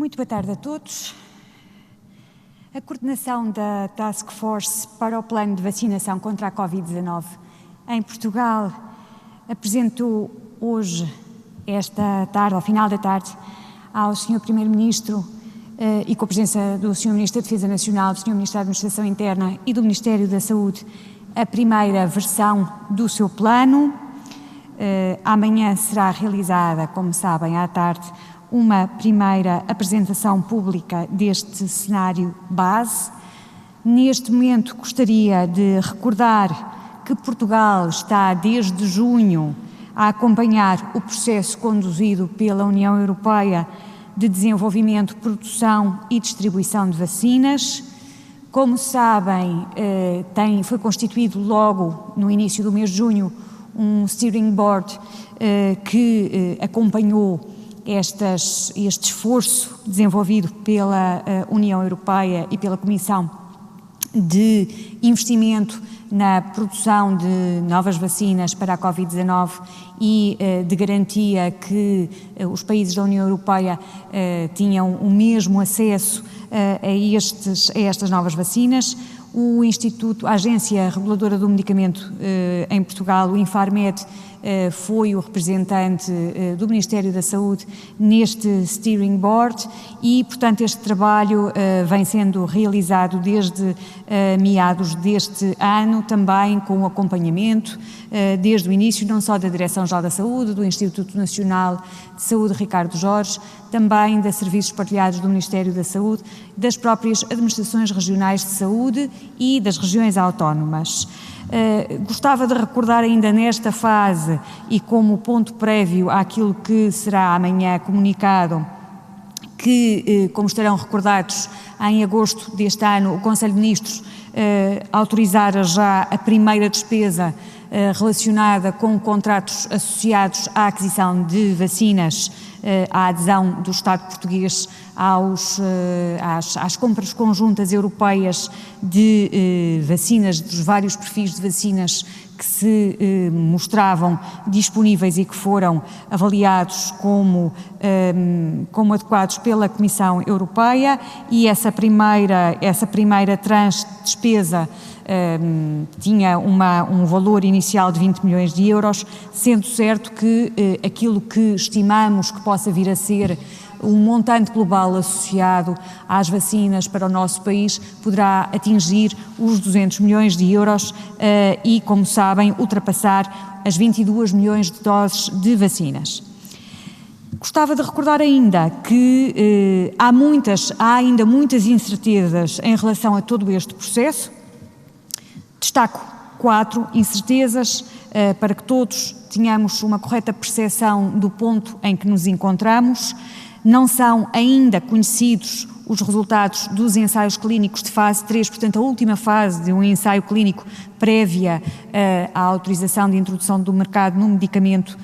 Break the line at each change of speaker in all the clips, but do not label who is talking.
Muito boa tarde a todos. A coordenação da Task Force para o Plano de Vacinação contra a Covid-19 em Portugal apresentou hoje, esta tarde, ao final da tarde, ao Sr. Primeiro-Ministro e com a presença do Sr. Ministro da Defesa Nacional, do Sr. Ministro da Administração Interna e do Ministério da Saúde, a primeira versão do seu plano. Amanhã será realizada, como sabem, à tarde, uma primeira apresentação pública deste cenário base. Neste momento gostaria de recordar que Portugal está desde junho a acompanhar o processo conduzido pela União Europeia de desenvolvimento, produção e distribuição de vacinas. Como sabem, foi constituído logo no início do mês de junho um steering board que acompanhou este esforço desenvolvido pela União Europeia e pela Comissão de investimento na produção de novas vacinas para a Covid-19 e de garantia que os países da União Europeia tinham o mesmo acesso a estas novas vacinas. O Instituto, a Agência Reguladora do Medicamento em Portugal, o Infarmed, foi o representante do Ministério da Saúde neste steering board e, portanto, este trabalho vem sendo realizado desde meados deste ano, também com o acompanhamento desde o início, não só da Direção-Geral da Saúde, do Instituto Nacional de Saúde Ricardo Jorge, também de serviços partilhados do Ministério da Saúde, das próprias administrações regionais de saúde e das regiões autónomas. Gostava de recordar ainda nesta fase e como ponto prévio àquilo que será amanhã comunicado, que, como estarão recordados, em agosto deste ano o Conselho de Ministros autorizara já a primeira despesa relacionada com contratos associados à aquisição de vacinas, à adesão do Estado português às compras conjuntas europeias de vacinas, dos vários perfis de vacinas que se mostravam disponíveis e que foram avaliados como adequados pela Comissão Europeia, e essa primeira tranche de despesa tinha um valor inicial de 20 milhões de euros, sendo certo que aquilo que estimamos que possa vir a ser um montante global associado às vacinas para o nosso país poderá atingir os 200 milhões de euros e, como sabem, ultrapassar as 22 milhões de doses de vacinas. Gostava de recordar ainda que há ainda muitas incertezas em relação a todo este processo. Destaco 4 incertezas para que todos tenhamos uma correta percepção do ponto em que nos encontramos. Não são ainda conhecidos os resultados dos ensaios clínicos de fase 3, portanto a última fase de um ensaio clínico prévia à autorização de introdução do mercado no medicamento,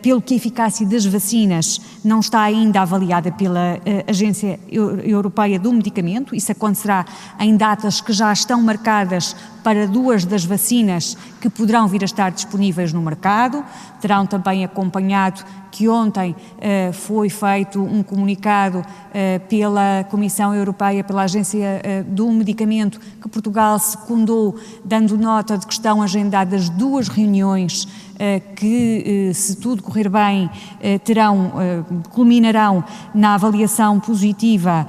pelo que a eficácia das vacinas não está ainda avaliada pela Agência Europeia do Medicamento. Isso acontecerá em datas que já estão marcadas para 2 das vacinas que poderão vir a estar disponíveis no mercado. Terão também acompanhado que ontem foi feito um comunicado pela Comissão Europeia, pela Agência do Medicamento, que Portugal secundou, dando nota de que estão agendadas 2 reuniões que, se tudo correr bem, culminarão na avaliação positiva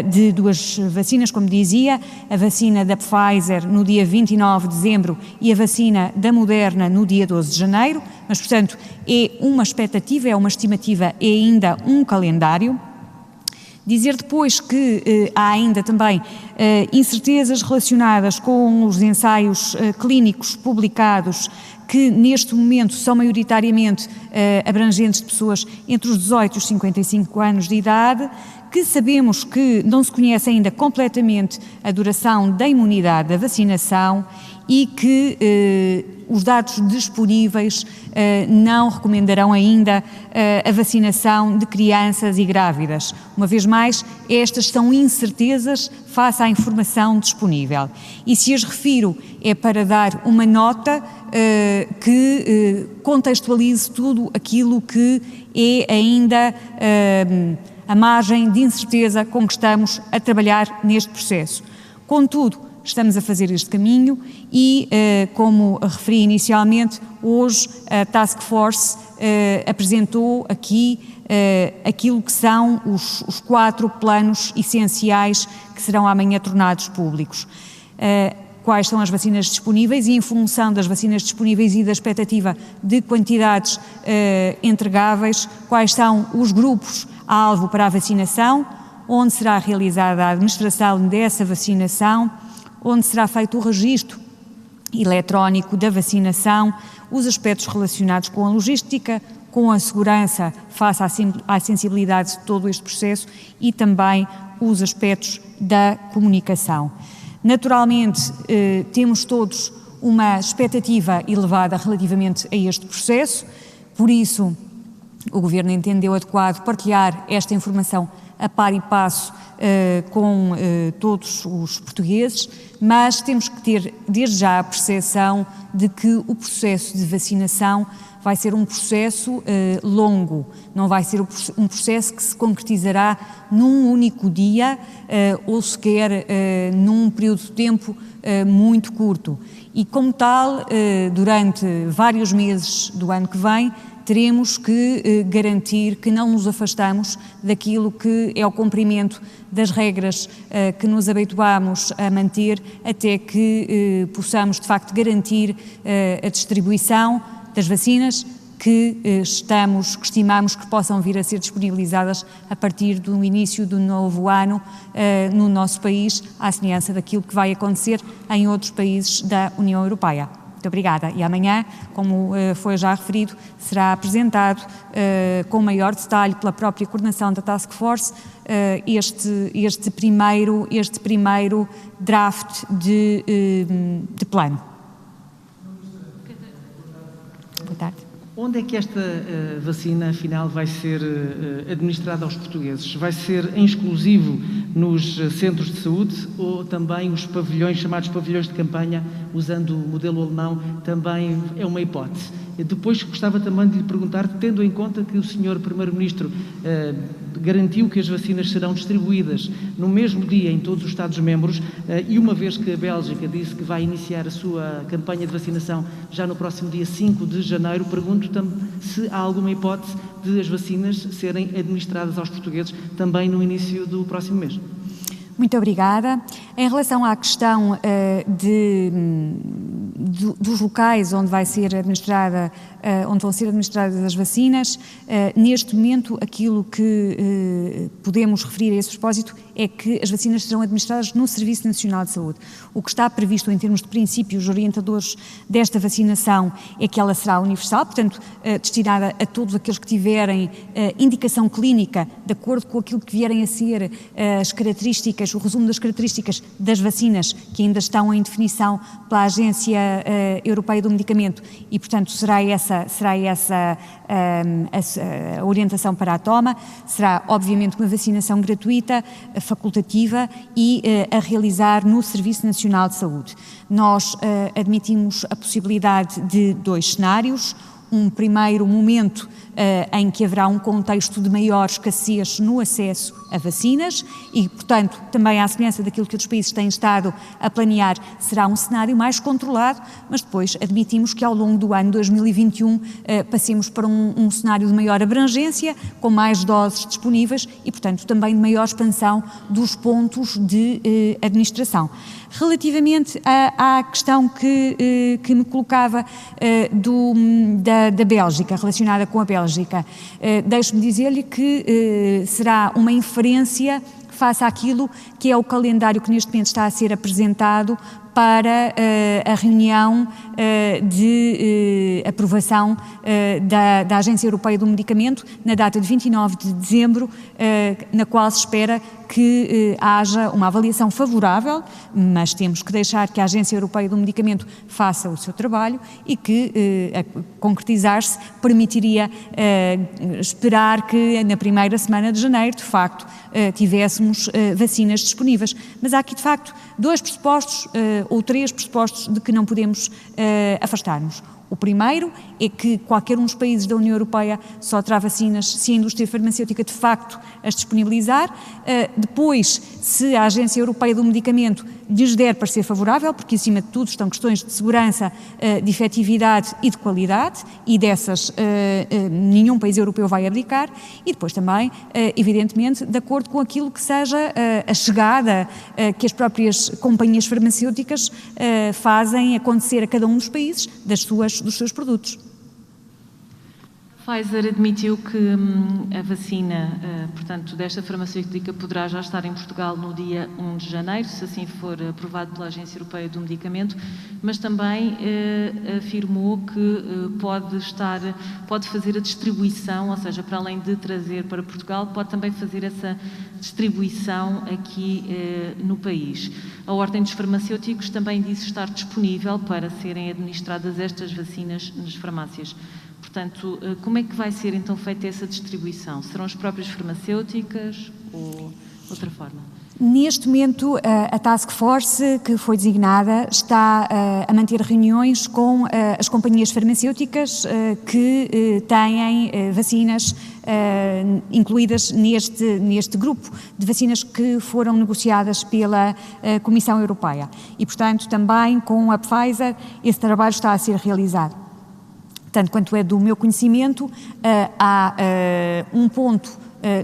de 2 vacinas, como dizia, a vacina da Pfizer no dia 29 de dezembro e a vacina da Moderna no dia 12 de janeiro, mas, portanto, é uma expectativa, é uma estimativa, é ainda um calendário. Dizer depois que há ainda também incertezas relacionadas com os ensaios clínicos publicados, que neste momento são maioritariamente abrangentes de pessoas entre os 18 e os 55 anos de idade, que sabemos que não se conhece ainda completamente a duração da imunidade da vacinação e que os dados disponíveis não recomendarão ainda a vacinação de crianças e grávidas. Uma vez mais, estas são incertezas face à informação disponível. E se as refiro é para dar uma nota que contextualize tudo aquilo que é ainda a margem de incerteza com que estamos a trabalhar neste processo. Contudo, estamos a fazer este caminho e, como referi inicialmente, hoje a Task Force apresentou aqui aquilo que são os 4 planos essenciais que serão amanhã tornados públicos. Quais são as vacinas disponíveis e, em função das vacinas disponíveis e da expectativa de quantidades entregáveis, quais são os grupos-alvo para a vacinação, onde será realizada a administração dessa vacinação, onde será feito o registro eletrónico da vacinação, os aspectos relacionados com a logística, com a segurança face à sensibilidade de todo este processo e também os aspectos da comunicação. Naturalmente, temos todos uma expectativa elevada relativamente a este processo, por isso o Governo entendeu adequado partilhar esta informação a par e passo com todos os portugueses, mas temos que ter desde já a percepção de que o processo de vacinação vai ser um processo longo, não vai ser um processo que se concretizará num único dia ou sequer num período de tempo muito curto. E como tal, durante vários meses do ano que vem, teremos que garantir que não nos afastamos daquilo que é o cumprimento das regras que nos habituamos a manter até que possamos, de facto, garantir a distribuição das vacinas que estimamos que possam vir a ser disponibilizadas a partir do início do novo ano no nosso país, à semelhança daquilo que vai acontecer em outros países da União Europeia. Muito obrigada. E amanhã, como foi já referido, será apresentado com maior detalhe pela própria coordenação da Task Force este primeiro draft de plano. Boa tarde.
Onde é que esta vacina, afinal, vai ser administrada aos portugueses? Vai ser em exclusivo nos centros de saúde ou também os pavilhões, chamados pavilhões de campanha, usando o modelo alemão, também é uma hipótese? Depois gostava também de lhe perguntar, tendo em conta que o Sr. Primeiro-Ministro garantiu que as vacinas serão distribuídas no mesmo dia em todos os Estados-membros e uma vez que a Bélgica disse que vai iniciar a sua campanha de vacinação já no próximo dia 5 de janeiro, pergunto se há alguma hipótese de as vacinas serem administradas aos portugueses também no início do próximo mês.
Muito obrigada. Em relação à questão dos locais onde vão ser administradas as vacinas, neste momento aquilo que podemos referir a esse propósito é que as vacinas serão administradas no Serviço Nacional de Saúde. O que está previsto em termos de princípios orientadores desta vacinação é que ela será universal, portanto, destinada a todos aqueles que tiverem indicação clínica de acordo com aquilo que vierem a ser as características, o resumo das características das vacinas que ainda estão em definição pela Agência Europeia do Medicamento e, portanto, será essa a orientação para a toma. Será, obviamente, uma vacinação gratuita, facultativa e a realizar no Serviço Nacional de Saúde. Nós admitimos a possibilidade de 2 cenários. Um primeiro momento em que haverá um contexto de maior escassez no acesso a vacinas e, portanto, também à semelhança daquilo que outros países têm estado a planear, será um cenário mais controlado, mas depois admitimos que ao longo do ano 2021 passemos para um cenário de maior abrangência, com mais doses disponíveis e, portanto, também de maior expansão dos pontos de administração. Relativamente à questão que me colocava da Bélgica, relacionada com a Bélgica, deixe-me dizer-lhe que será uma inferência face àquilo que é o calendário que neste momento está a ser apresentado para a reunião de aprovação da Agência Europeia do Medicamento, na data de 29 de dezembro, na qual se espera que haja uma avaliação favorável, mas temos que deixar que a Agência Europeia do Medicamento faça o seu trabalho e que, a concretizar-se, permitiria esperar que na primeira semana de janeiro, de facto, tivéssemos vacinas disponíveis. Mas há aqui, de facto, 2 pressupostos ou 3 pressupostos de que não podemos afastar-nos. O primeiro é que qualquer um dos países da União Europeia só terá vacinas se a indústria farmacêutica de facto as disponibilizar. Depois, se a Agência Europeia do Medicamento lhes der parecer favorável, porque acima de tudo estão questões de segurança, de efetividade e de qualidade, e dessas nenhum país europeu vai abdicar, e depois também, evidentemente, de acordo com aquilo que seja a chegada que as próprias companhias farmacêuticas fazem acontecer a cada um dos países dos seus produtos.
Pfizer admitiu que a vacina, portanto, desta farmacêutica poderá já estar em Portugal no dia 1 de janeiro, se assim for aprovado pela Agência Europeia do Medicamento, mas também afirmou que pode fazer a distribuição, ou seja, para além de trazer para Portugal, pode também fazer essa distribuição aqui no país. A Ordem dos Farmacêuticos também disse estar disponível para serem administradas estas vacinas nas farmácias. Portanto, como é que vai ser então feita essa distribuição? Serão as próprias farmacêuticas ou outra forma?
Neste momento, a Task Force que foi designada está a manter reuniões com as companhias farmacêuticas que têm vacinas incluídas neste grupo de vacinas que foram negociadas pela Comissão Europeia. E, portanto, também com a Pfizer, esse trabalho está a ser realizado. Tanto quanto é do meu conhecimento, há um ponto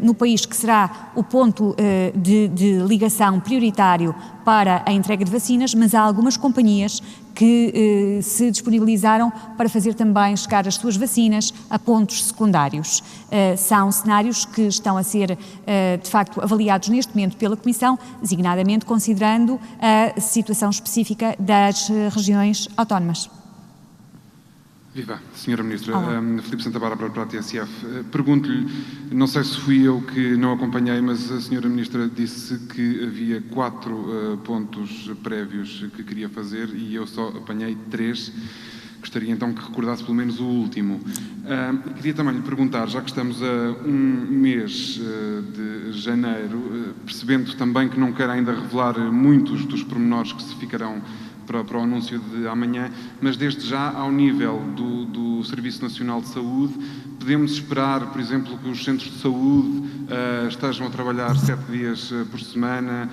no país que será o ponto de ligação prioritário para a entrega de vacinas, mas há algumas companhias que se disponibilizaram para fazer também chegar as suas vacinas a pontos secundários. São cenários que estão a ser, de facto, avaliados neste momento pela Comissão, designadamente considerando a situação específica das regiões autónomas.
Viva, Sra. Ministra. Filipe Santa Bárbara para a TSF. Pergunto-lhe, não sei se fui eu que não acompanhei, mas a Sra. Ministra disse que havia 4 pontos prévios que queria fazer e eu só apanhei 3. Gostaria então que recordasse pelo menos o último. Queria também lhe perguntar, já que estamos a um mês de janeiro, percebendo também que não quero ainda revelar muitos dos pormenores que se ficarão para o anúncio de amanhã, mas desde já ao nível do Serviço Nacional de Saúde, podemos esperar, por exemplo, que os centros de saúde estejam a trabalhar 7 dias por semana,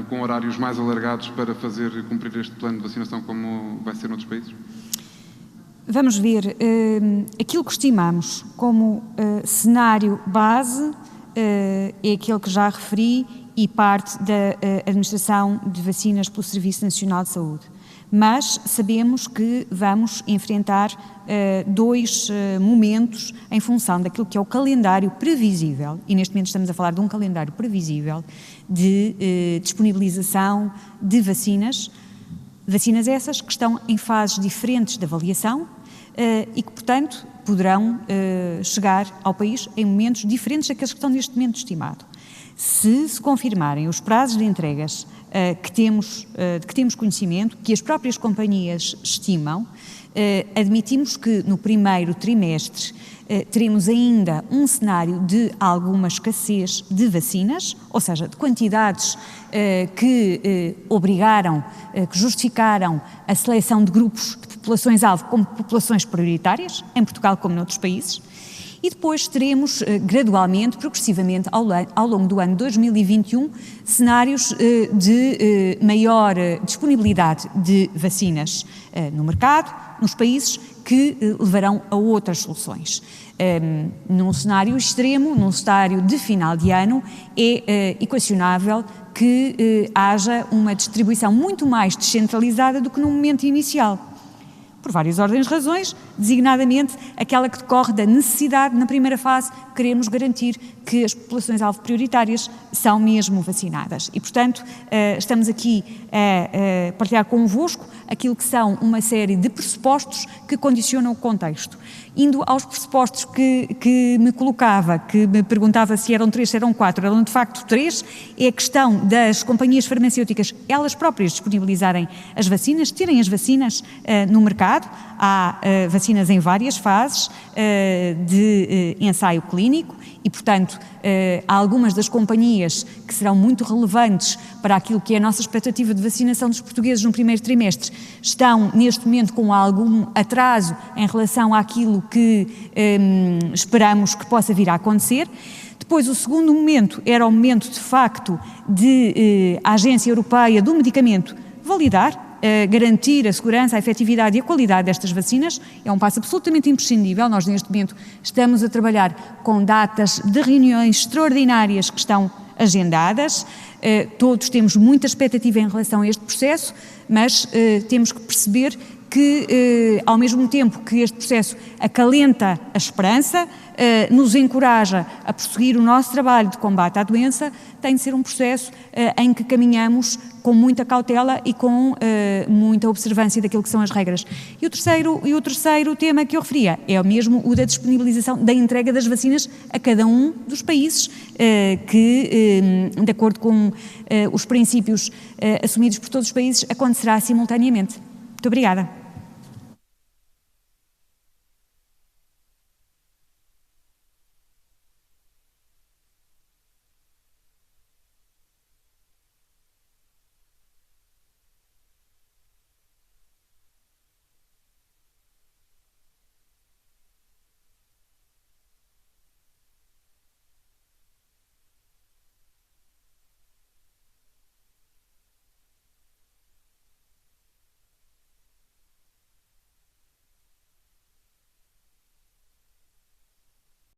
com horários mais alargados para fazer cumprir este plano de vacinação como vai ser noutros países?
Vamos ver, aquilo que estimamos como cenário base é aquele que já referi e parte da administração de vacinas pelo Serviço Nacional de Saúde. Mas sabemos que vamos enfrentar 2 momentos em função daquilo que é o calendário previsível, e neste momento estamos a falar de um calendário previsível de disponibilização de vacinas essas que estão em fases diferentes de avaliação e que, portanto, poderão chegar ao país em momentos diferentes daqueles que estão neste momento estimados. Se confirmarem os prazos de entregas de que temos conhecimento, que as próprias companhias estimam, admitimos que no primeiro trimestre teremos ainda um cenário de alguma escassez de vacinas, ou seja, de quantidades que obrigaram, que justificaram a seleção de grupos de populações-alvo como populações prioritárias, em Portugal como noutros países. E depois teremos gradualmente, progressivamente, ao longo do ano 2021, cenários de maior disponibilidade de vacinas no mercado, nos países, que levarão a outras soluções. Num cenário extremo, num cenário de final de ano, é equacionável que haja uma distribuição muito mais descentralizada do que no momento inicial. Por várias ordens de razões, designadamente aquela que decorre da necessidade, na primeira fase, queremos garantir que as populações-alvo prioritárias são mesmo vacinadas. E, portanto, estamos aqui a partilhar convosco aquilo que são uma série de pressupostos que condicionam o contexto. Indo aos pressupostos que me colocava, que me perguntava se eram 3, se eram 4, eram de facto 3, é a questão das companhias farmacêuticas, elas próprias disponibilizarem as vacinas, terem as vacinas no mercado. Há vacinas em várias fases de ensaio clínico. clínico e, portanto, há algumas das companhias que serão muito relevantes para aquilo que é a nossa expectativa de vacinação dos portugueses no primeiro trimestre, estão neste momento com algum atraso em relação àquilo que esperamos que possa vir a acontecer. Depois, o segundo momento era o momento, de facto, de a Agência Europeia do Medicamento validar, garantir a segurança, a efetividade e a qualidade destas vacinas. É um passo absolutamente imprescindível. Nós, neste momento, estamos a trabalhar com datas de reuniões extraordinárias que estão agendadas. Todos temos muita expectativa em relação a este processo, mas temos que perceber que, ao mesmo tempo que este processo acalenta a esperança, nos encoraja a prosseguir o nosso trabalho de combate à doença, tem de ser um processo em que caminhamos com muita cautela e com muita observância daquilo que são as regras. E o terceiro tema que eu referia é mesmo o da disponibilização da entrega das vacinas a cada um dos países que, de acordo com os princípios assumidos por todos os países, acontecerá simultaneamente. Muito obrigada.